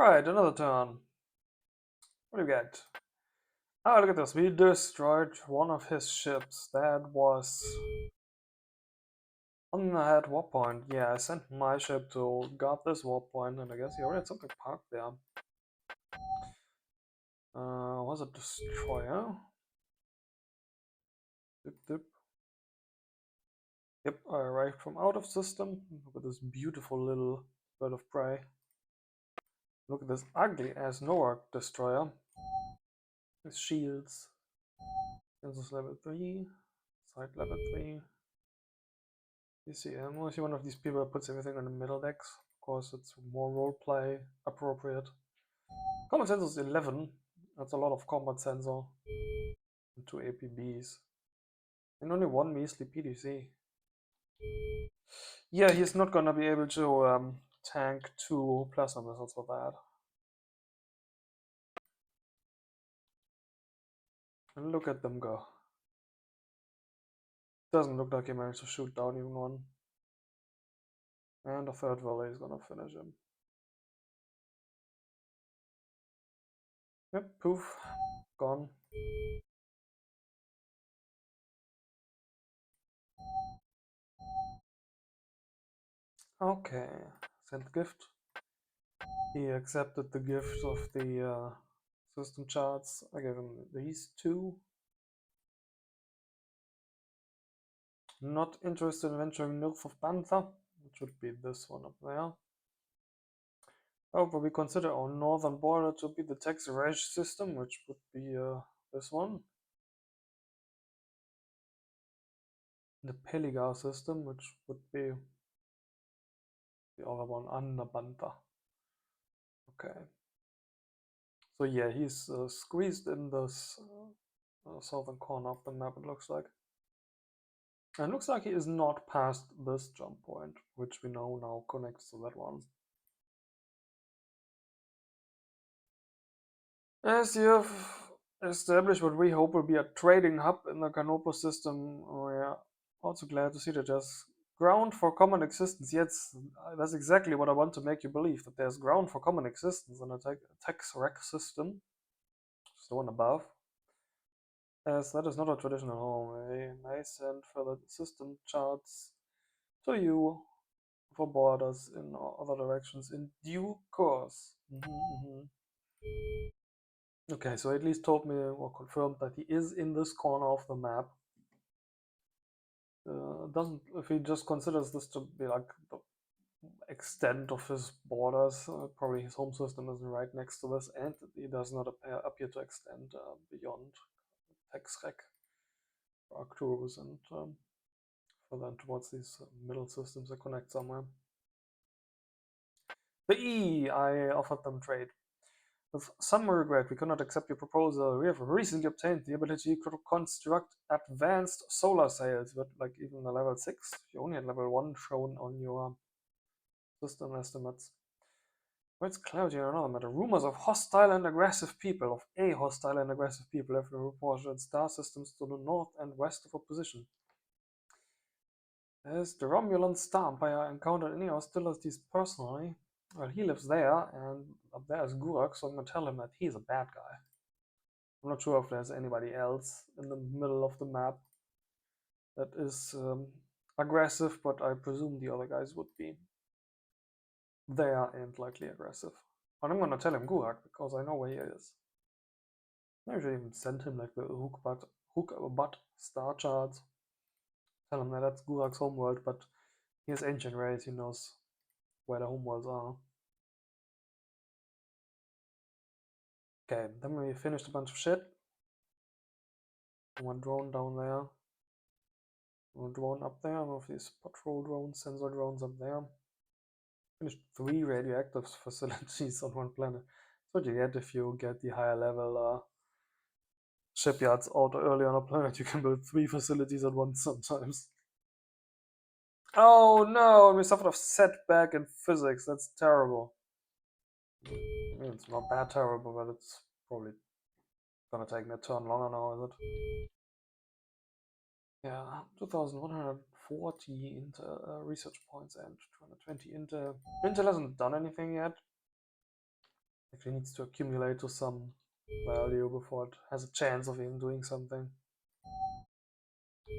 Alright, another turn. What do you get? Oh, look at this. We destroyed one of his ships. That was on the head warp point. Yeah, I sent my ship to guard this warp point, and I guess he already had something parked there. Was it destroyer? Dip, dip. Yep, I arrived from out of system. Look at this beautiful little bird of prey. Look at this ugly ass Noark destroyer. His shields. This is level 3. Side level 3. You see, I'm mostly one of these people that puts everything on the middle decks. Of course, it's more roleplay appropriate. Combat sensor is 11. That's a lot of combat sensor. And 2 APBs. And only 1 measly PDC. Yeah, he's not gonna be able to tank 2 plasma missiles for that. And look at them go. Doesn't look like he managed to shoot down even one. And the third volley is gonna finish him. Yep, poof. Gone. Okay. Send gift. He accepted the gift of the system charts. I gave him these 2. Not interested in venturing north of Panther. It should be this one up there. However, we consider our northern border to be the Tex Reg system, which would be this one. The Peligar system, which would be the other one under Panther. Okay. So yeah, he's squeezed in this southern corner of the map, it looks like. And it looks like he is not past this jump point, which we know now connects to that one. As you have established what we hope will be a trading hub in the Canopus system, we are also glad to see that there's ground for common existence. Yes, that's exactly what I want to make you believe, that there's ground for common existence in a Tex Rec system, just the one above. As that is not a traditional home, we may send further system charts to you for borders in other directions in due course. Okay, so at least told me or confirmed that he is in this corner of the map. Doesn't, if he just considers this to be like the extent of his borders, probably his home system is right next to this, and he does not appear to extend beyond Texrec, Arcturus, and further towards these middle systems that connect somewhere. The E, I offered them trade. With some regret, we cannot accept your proposal. We have recently obtained the ability to construct advanced solar sails, but like even a level 6. You only had level 1 shown on your system estimates. Well, it's cloudy on another matter. Rumors of hostile and aggressive people, have been reported in star systems to the north and west of our position. Has the Romulan Star Empire encountered any hostilities personally? Well, he lives there, and up there is Gurak, so I'm gonna tell him that he's a bad guy. I'm not sure if there's anybody else in the middle of the map that is aggressive, but I presume the other guys would be there and likely aggressive. But I'm gonna tell him Gurak because I know where he is. I should even send him like the hook butt star charts. Tell him that that's Gurak's homeworld, but he has ancient rays, he knows where the homeworlds are. Okay, then we finished a bunch of shit. One drone down there. One drone up there. One of these patrol drones, sensor drones up there. Finished 3 radioactive facilities on one planet. That's what you get if you get the higher level shipyards out early on a planet. You can build 3 facilities at once sometimes. Oh no, and we suffered a setback in physics. That's terrible. I mean, it's not that terrible, but it's probably gonna take me a turn longer now, is it? Yeah, 2,140 Intel research points and 220 Intel. Intel hasn't done anything yet. Actually needs to accumulate to some value before it has a chance of even doing something.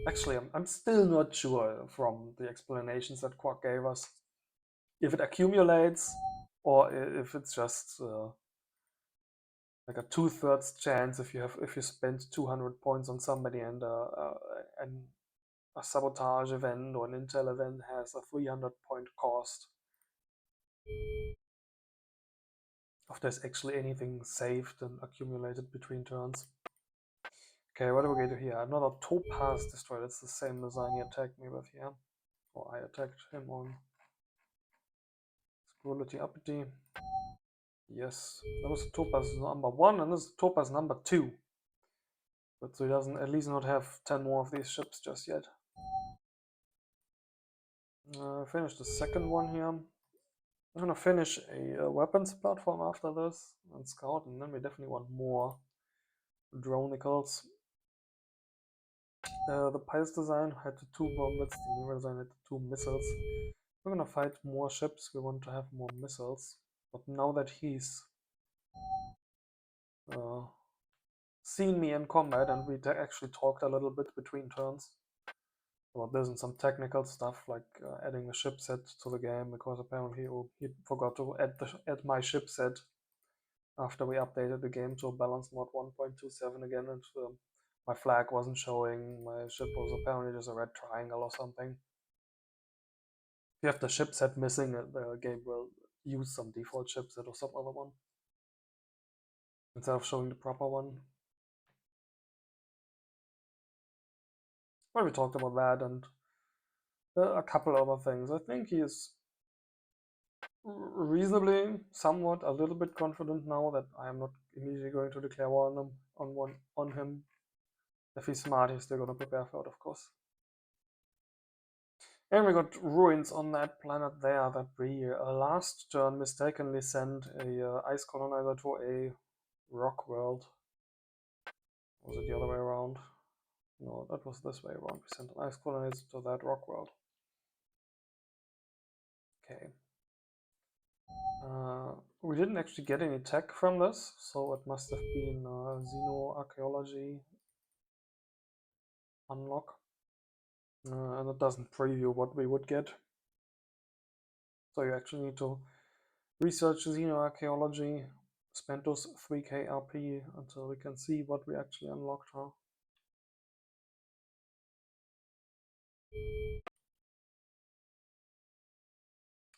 Actually, I'm still not sure from the explanations that Quark gave us if it accumulates or if it's just like a 2/3 chance if you spend 200 points on somebody and a sabotage event or an intel event has a 300-point cost. If there's actually anything saved and accumulated between turns. Okay, what do we get here? Another topaz destroyer. It's the same design he attacked me with here. Or I attacked him on. Scrollity uppity. Yes, that was topaz number 1 and this is topaz number 2. But so he doesn't at least not have 10 more of these ships just yet. Finished the second one here. I'm gonna finish a weapons platform after this and scout, and then we definitely want more dronicals. The Pice design had the 2 bombers, the Nero design had the 2 missiles. We're gonna fight more ships, we want to have more missiles. But now that he's seen me in combat and we actually talked a little bit between turns about this and some technical stuff like adding the ship set to the game, because apparently he forgot to add my ship set after we updated the game to balance mod 1.27 again, and my flag wasn't showing, my ship was apparently just a red triangle or something. If you have the ship set missing, the game will use some default chip set or some other one instead of showing the proper one. Well, we talked about that and a couple other things. I think he is reasonably, somewhat, a little bit confident now that I am not immediately going to declare war on him. If he's smart, he's still going to prepare for it, of course. And we got ruins on that planet there that we last turn mistakenly sent a ice colonizer to a rock world. Was it the other way around? No, that was this way around. We sent an ice colonizer to that rock world. Okay. We didn't actually get any tech from this, so it must have been xenoarchaeology unlock. And it doesn't preview what we would get. So you actually need to research xenoarchaeology, spend those 3k RP until we can see what we actually unlocked. Huh?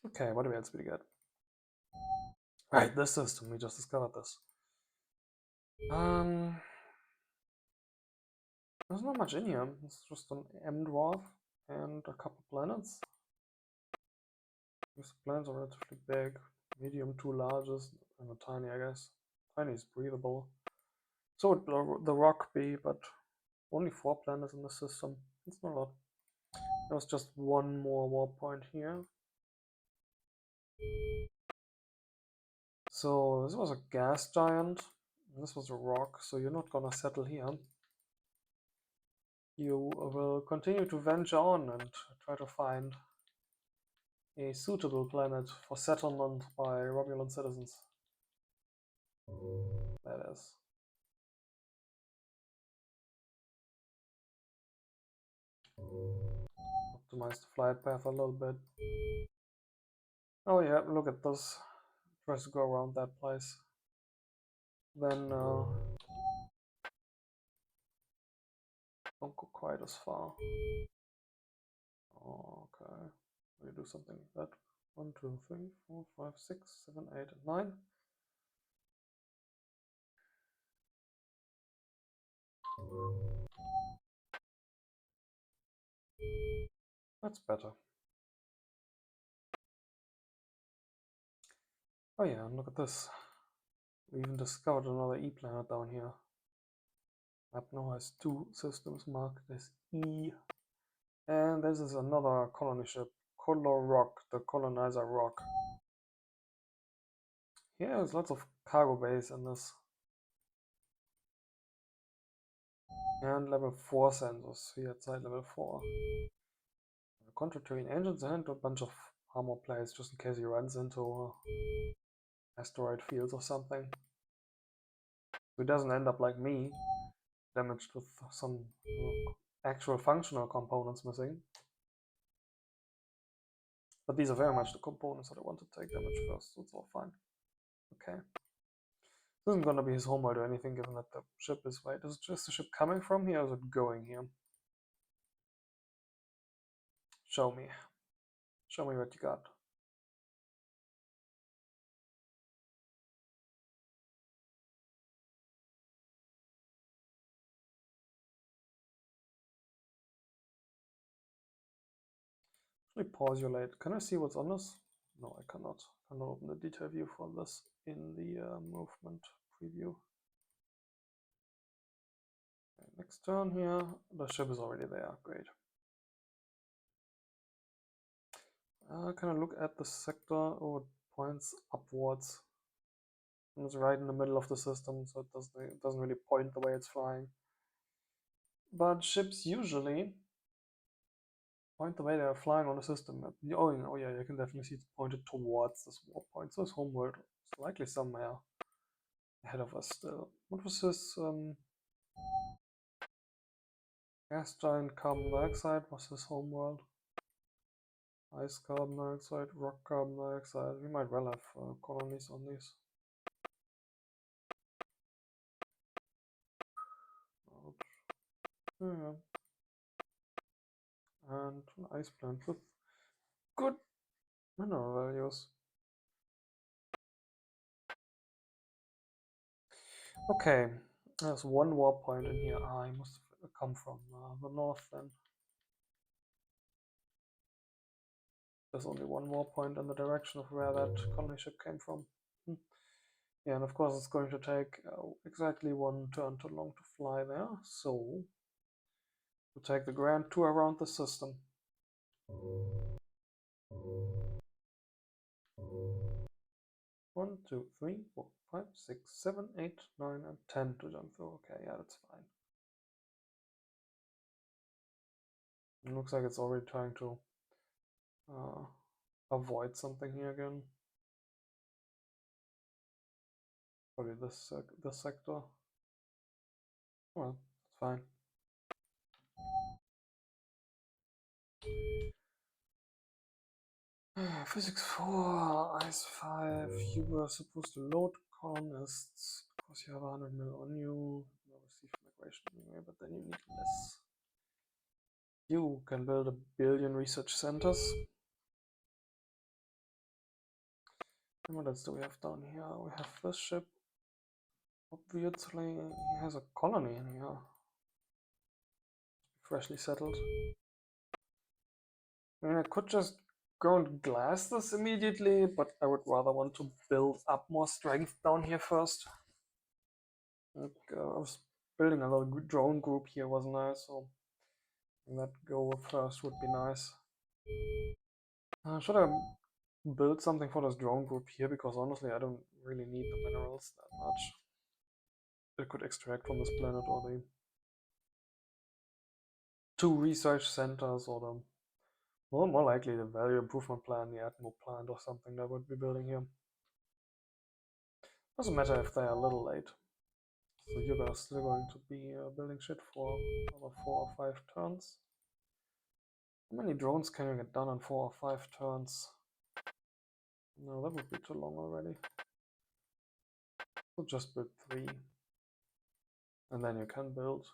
Okay, what else we get? Right, this system, we just discovered this. There's not much in here. It's just an M dwarf and a couple planets. These planets are relatively big. Medium, 2 largest, and a tiny, I guess. Tiny is breathable. So would the rock be, but only 4 planets in the system. It's not a lot. There was just one more warp point here. So this was a gas giant. This was a rock, so you're not gonna settle here. You will continue to venture on and try to find a suitable planet for settlement by Romulan citizens. That is. Optimize the flight path a little bit. Oh yeah, look at this. Tries to go around that place. Then don't go quite as far. Okay. We do something like that. 1, 2, 3, 4, 5, 6, 7, 8, and 9. That's better. Oh yeah, and look at this. We even discovered another E planet down here. Map now has 2 systems marked as E. And this is another colony ship, Color Rock, the colonizer rock. Here there's lots of cargo bays in this. And level 4 sensors here outside level 4. Contrary engines and a bunch of armor plates just in case he runs into asteroid fields or something. So it doesn't end up like me, damaged with some actual functional components missing. But these are very much the components that I want to take damage first, so it's all fine. Okay. This isn't gonna be his homeworld or anything, given that the ship is right. Is it just the ship coming from here, or is it going here? Show me. Show me what you got. Actually, pause your late. Can I see what's on this? No, I cannot. I cannot open the detail view for this in the movement preview. Okay, next turn here, the ship is already there. Great. Can I look at the sector? Oh, it points upwards. And it's right in the middle of the system, so it doesn't really point the way it's flying. But ships usually point the way they are flying on the system map. Oh yeah, you can definitely see it's pointed towards this warp point. So his homeworld is likely somewhere ahead of us still. What was his gas giant carbon dioxide? Was his homeworld? Ice carbon dioxide, rock carbon dioxide. We might well have colonies on these. Yeah. And an ice plant with good mineral values. Okay, there's one warp point in here. Ah, he must have come from the north then. There's only one warp point in the direction of where that colony ship came from. Yeah, and of course it's going to take exactly one turn too long to fly there, so we'll take the grand tour around the system. 1, 2, 3, 4, 5, 6, 7, 8, 9, and 10 to jump through. Okay, yeah, that's fine. It looks like it's already trying to avoid something here again. Probably this sector. Well, it's fine. Physics 4, Ice 5, you were supposed to load colonists because you have 100 mil on you. You receive migration anyway, but then you need less. You can build 1 billion research centers. And what else do we have down here? We have this ship. Obviously, he has a colony in here. Freshly settled. I mean, I could just go and glass this immediately, but I would rather want to build up more strength down here first. Like, I was building a little drone group here, wasn't I? So that go first would be nice. Should I build something for this drone group here? Because honestly, I don't really need the minerals that much. I could extract from this planet, or the 2 research centers, or the more likely the value improvement plan, the Atmo plant, or something that would be building here. Doesn't matter if they are a little late. So you guys are still going to be building shit for another 4 or 5 turns. How many drones can you get done in 4 or 5 turns? No, that would be too long already. So just build 3. And then you can build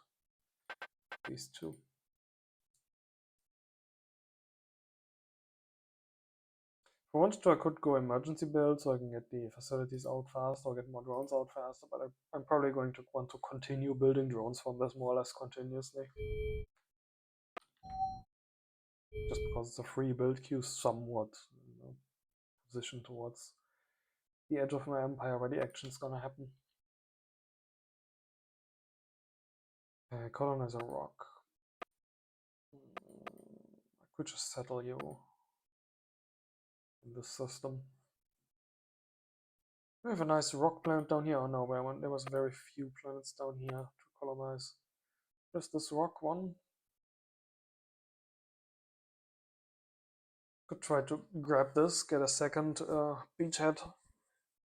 these 2. If I wanted to, I could go emergency build so I can get the facilities out fast or get more drones out faster, but I'm probably going to want to continue building drones from this more or less continuously. Just because it's a free build queue, somewhat positioned towards the edge of my empire where the action's gonna happen. Colonize a rock. I could just settle you in this system. We have a nice rock planet down here. Oh no, there was very few planets down here to colonize. Just this rock one. Could try to grab this, get a second beachhead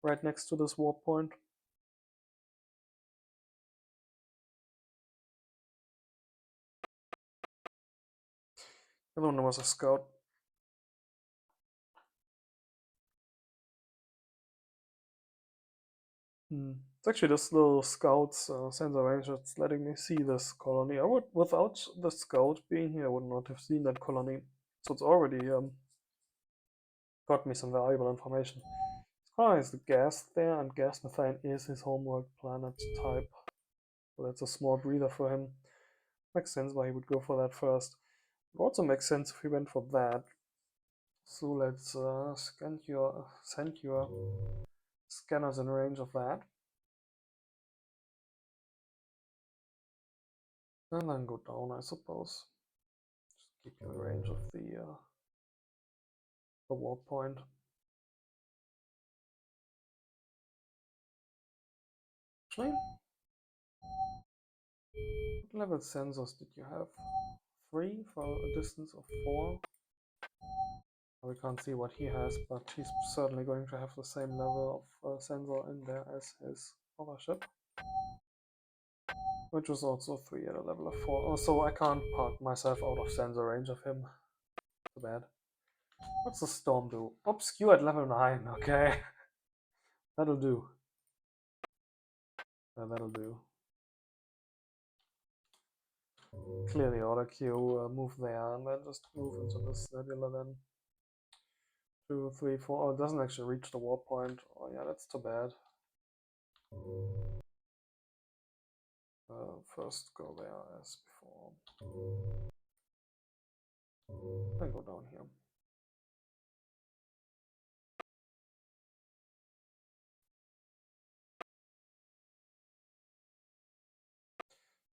right next to this warp point. I don't know, was a scout. It's actually this little scout's sensor range that's letting me see this colony. I would, without the scout being here, I would not have seen that colony. So it's already got me some valuable information. This colony is the gas there, and gas methane is his homeworld planet type. So that's a small breather for him. Makes sense why he would go for that first. It also makes sense if he went for that. So let's send your scanners in range of that. And then go down, I suppose. Just keep you in range of the warp point. Actually, what level sensors did you have? 3 for a distance of 4. We can't see what he has, but he's certainly going to have the same level of sensor in there as his other ship, which was also 3 at a level of 4. Oh, so I can't park myself out of sensor range of him. Too bad. What's the storm do? Obscure at level 9, okay. That'll do. That'll do. Clear the order queue, move there, and then just move into this nebula then. 2, 3, 4. Oh, it doesn't actually reach the warp point. Oh yeah, that's too bad. First go there as before. Then go down here.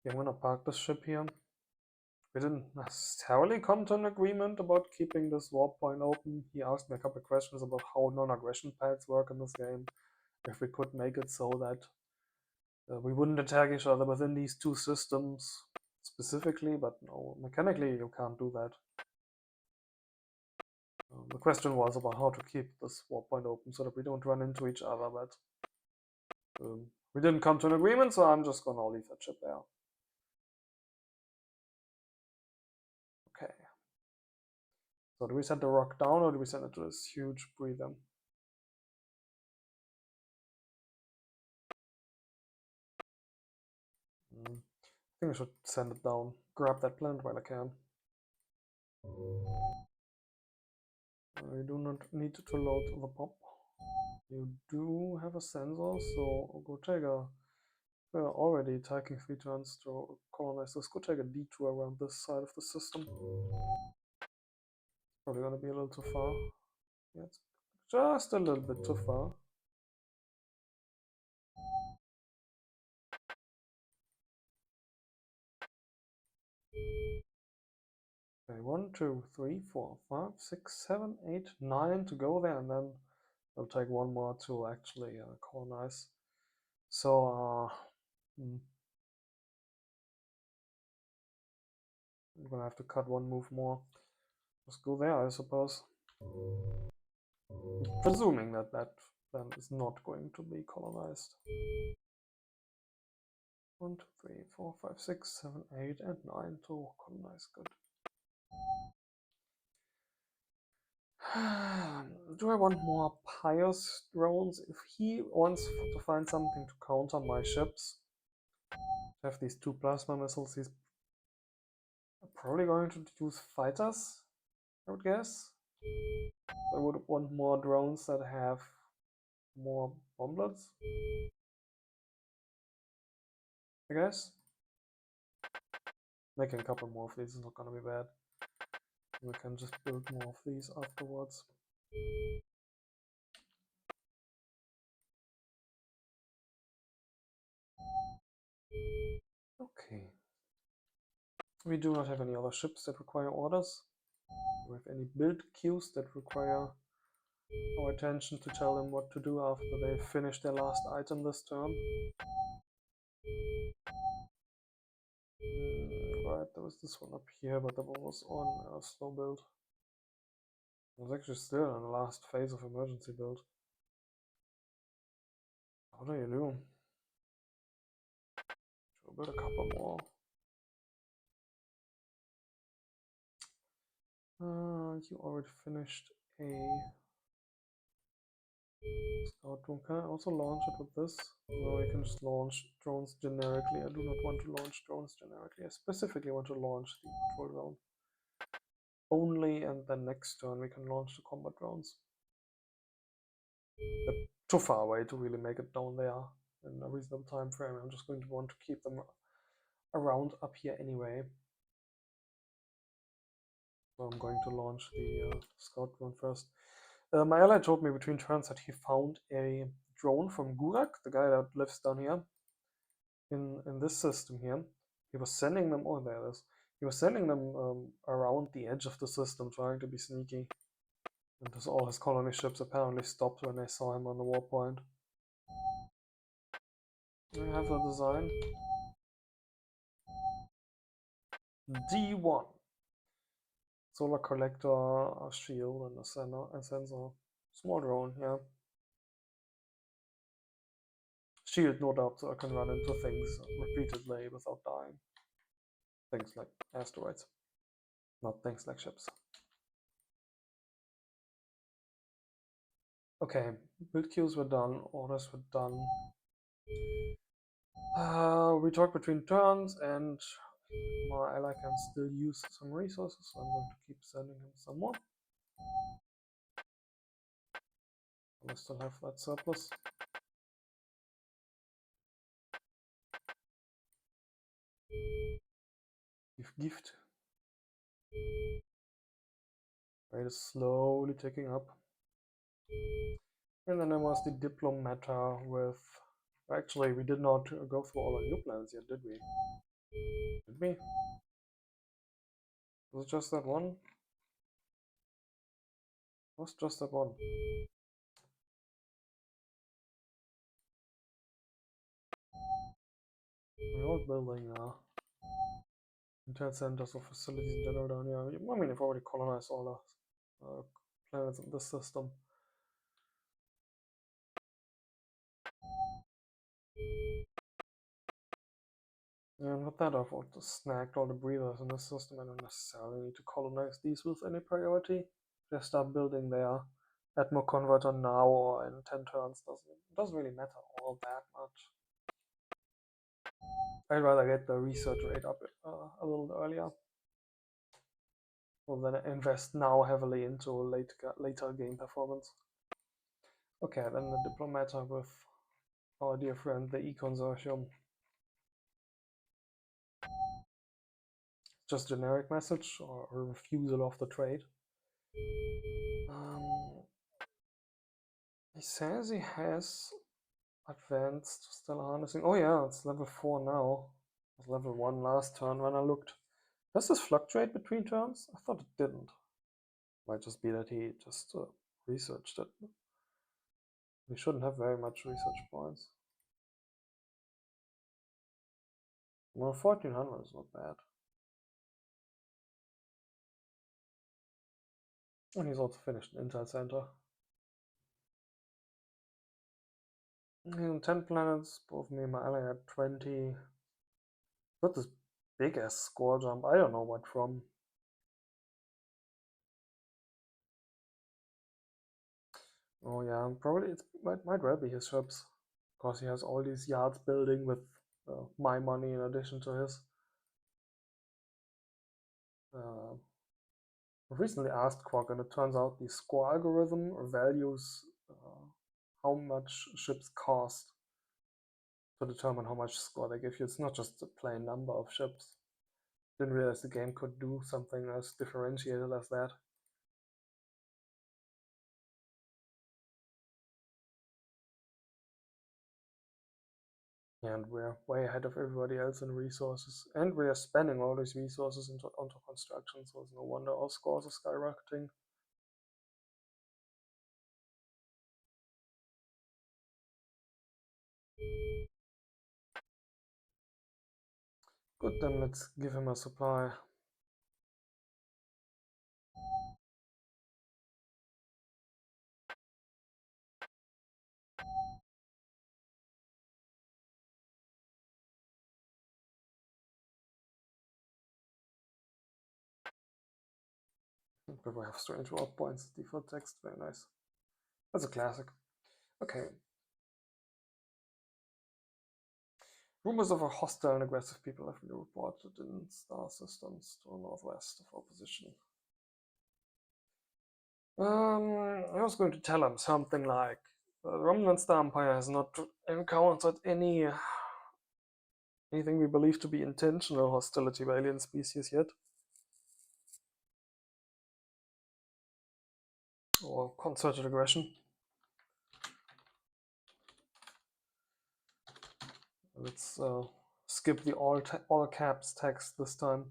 Yeah, I'm gonna park this ship here. We didn't necessarily come to an agreement about keeping this warp point open. He asked me a couple of questions about how non-aggression pads work in this game. If we could make it so that we wouldn't attack each other within these two systems specifically, but no, mechanically you can't do that. The question was about how to keep this warp point open so that we don't run into each other, but we didn't come to an agreement, so I'm just gonna leave that ship there. Okay. So do we send the rock down or do we send it to this huge breather? I think I should send it down. Grab that planet while I can. You do not need to load the pop. You do have a sensor, so go take a... We're already taking 3 turns to colonize this. Go take a detour around this side of the system. Probably gonna be a little too far. Yeah, it's just a little bit too far. Okay, 1, 2, 3, 4, 5, 6, 7, 8, 9 to go there, and then it'll take 1 more to actually colonize. So, I'm gonna have to cut 1 move more. Just go there, I suppose. Presuming that that then is not going to be colonized. 1, 2, 3, 4, 5, 6, 7, 8, and 9 to colonize. Good. Do I want more pious drones? If he wants to find something to counter my ships, to have these 2 plasma missiles, he's probably going to use fighters, I would guess. I would want more drones that have more bomblets, I guess. Making a couple more of these is not gonna be bad. We can just build more of these afterwards. Okay. We do not have any other ships that require orders. Do we have any build queues that require our attention to tell them what to do after they finish their last item this turn? Right, there was this one up here, but that one was on a slow build. It was actually still in the last phase of emergency build. What do you do? Should build a couple more. You already finished a scout drone. Can I also launch it with this? No, I can just launch drones generically. I do not want to launch drones generically. I specifically want to launch the patrol drone only, and then next turn we can launch the combat drones. They're too far away to really make it down there in a reasonable time frame. I'm just going to want to keep them around up here anyway. So I'm going to launch the scout drone first. My ally told me between turns that he found a drone from Gurak, the guy that lives down here in this system here. He was sending them. Oh, there it is. He was sending them around the edge of the system, trying to be sneaky. And all his colony ships apparently stopped when they saw him on the warpoint. I have the design. D1. Solar collector, a shield, and a sensor. Small drone, yeah. Shield, no doubt, so I can run into things repeatedly without dying. Things like asteroids, not things like ships. Okay, build queues were done, orders were done. We talked between turns, and my ally can still use some resources, so I'm going to keep sending him some more. I still have that surplus. Gift. Rate is slowly ticking up. And then there was the Diplomata with... Actually, we did not go through all our new plans yet, did we? Did we? Was it just that one? It was just that one. We're all building intel centers or facilities in general down here. I mean, I've already colonized all the planets in this system. And with that, I've also snagged all the breathers in this system. I don't necessarily need to colonize these with any priority. Just start building their Atmo converter now or in 10 turns. Doesn't really matter all that much. I'd rather get the research rate up a little earlier. Well, then invest now heavily into later game performance. Okay, then the Diplomata with our dear friend, the Eee Consortium. Just generic message or a refusal of the trade. He says he has advanced still harnessing. Oh yeah, it's level 4 now. It was level 1 last turn when I looked. Does this fluctuate between turns? I thought it didn't. Might just be that he just researched it. We shouldn't have very much research points. Well, 1400 is not bad. And he's also finished an Intel Center. And 10 planets, both me and my ally had 20. Got this big ass score jump. I don't know what from. Oh yeah, probably it might well be his ships. Because he has all these yards building with my money in addition to his. I recently asked Quark, and it turns out the score algorithm values how much ships cost to determine how much score they give you. It's not just a plain number of ships. Didn't realize the game could do something as differentiated as that. And we're way ahead of everybody else in resources. And we are spending all these resources onto construction, so it's no wonder our scores are skyrocketing. Good, then let's give him a supply. But we have strange word points, default text, very nice. That's a classic. Okay. Rumors of a hostile and aggressive people have been reported in star systems to the northwest of our position. I was going to tell him something like, the Romulan Star Empire has not encountered anything we believe to be intentional hostility by alien species yet. Or concerted aggression. Let's skip the all caps text this time.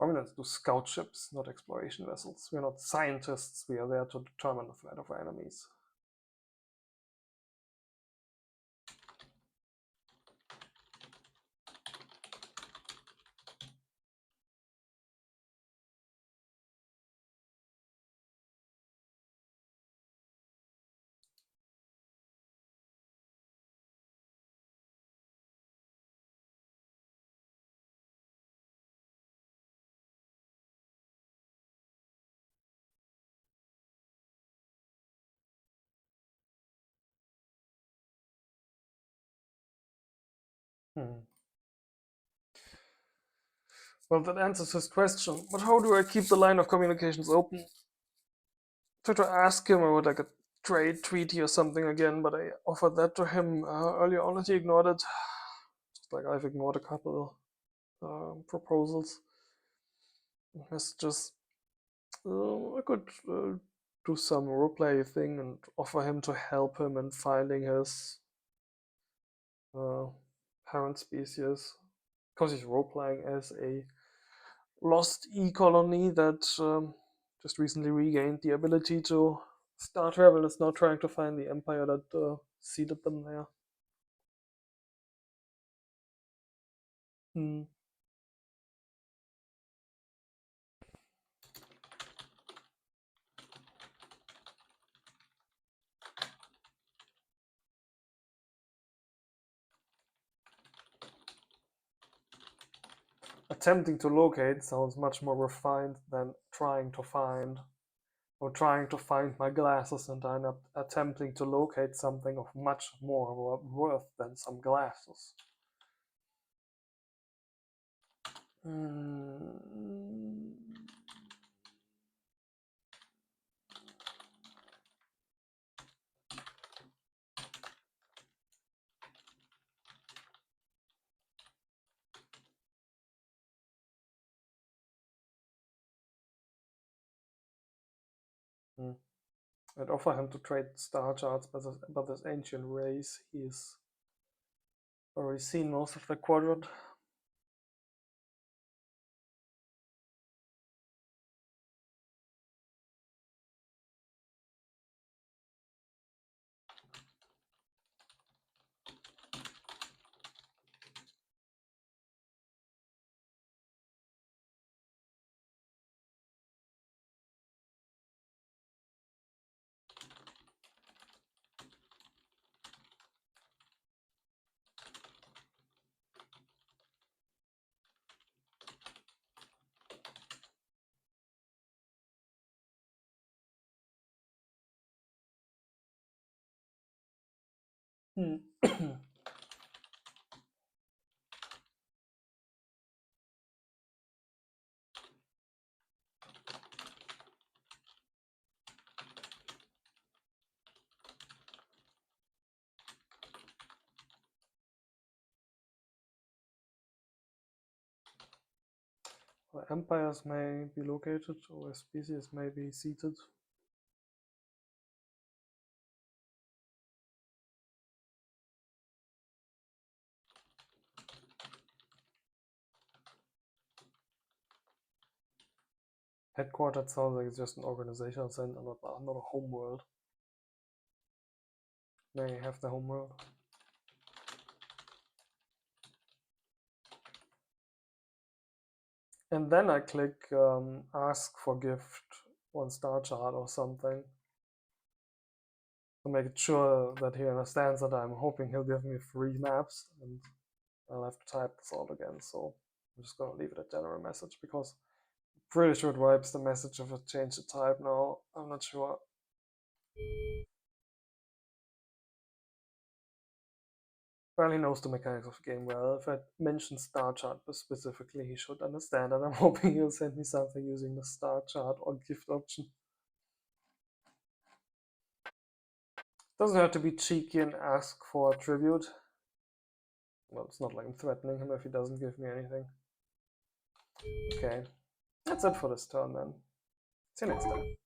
Romulans do scout ships, not exploration vessels. We are not scientists, we are there to determine the threat of our enemies. Well, that answers his question, but how do I keep the line of communications open? Try to ask him about like a trade treaty or something again, but I offered that to him earlier on and he ignored it. Just like I've ignored a couple proposals, messages. I could do some roleplay thing and offer him to help him in finding his parent species, because he's roleplaying as a lost colony that just recently regained the ability to star travel and is now trying to find the empire that seeded them there. Hmm. Attempting to locate sounds much more refined than trying to find. Or trying to find my glasses and I'm attempting to locate something of much more worth than some glasses. Mm. I'd offer him to trade star charts, but this ancient race, he's already seen most of the quadrant. Where empires may be located or where species may be seated. Headquartered sounds like it's just an organizational center, not a home world. They have the home world. And then I click ask for gift on star chart or something to make sure that he understands that I'm hoping he'll give me free maps, and I'll have to type this out again. So I'm just gonna leave it at general message because I'm pretty sure it wipes the message if I change the type now. I'm not sure. Well, he knows the mechanics of the game well. If I mention star chart specifically, he should understand, and I'm hoping he'll send me something using the star chart or gift option. Doesn't have to be cheeky and ask for a tribute. Well, it's not like I'm threatening him if he doesn't give me anything. Okay, that's it for this turn then. See you next time.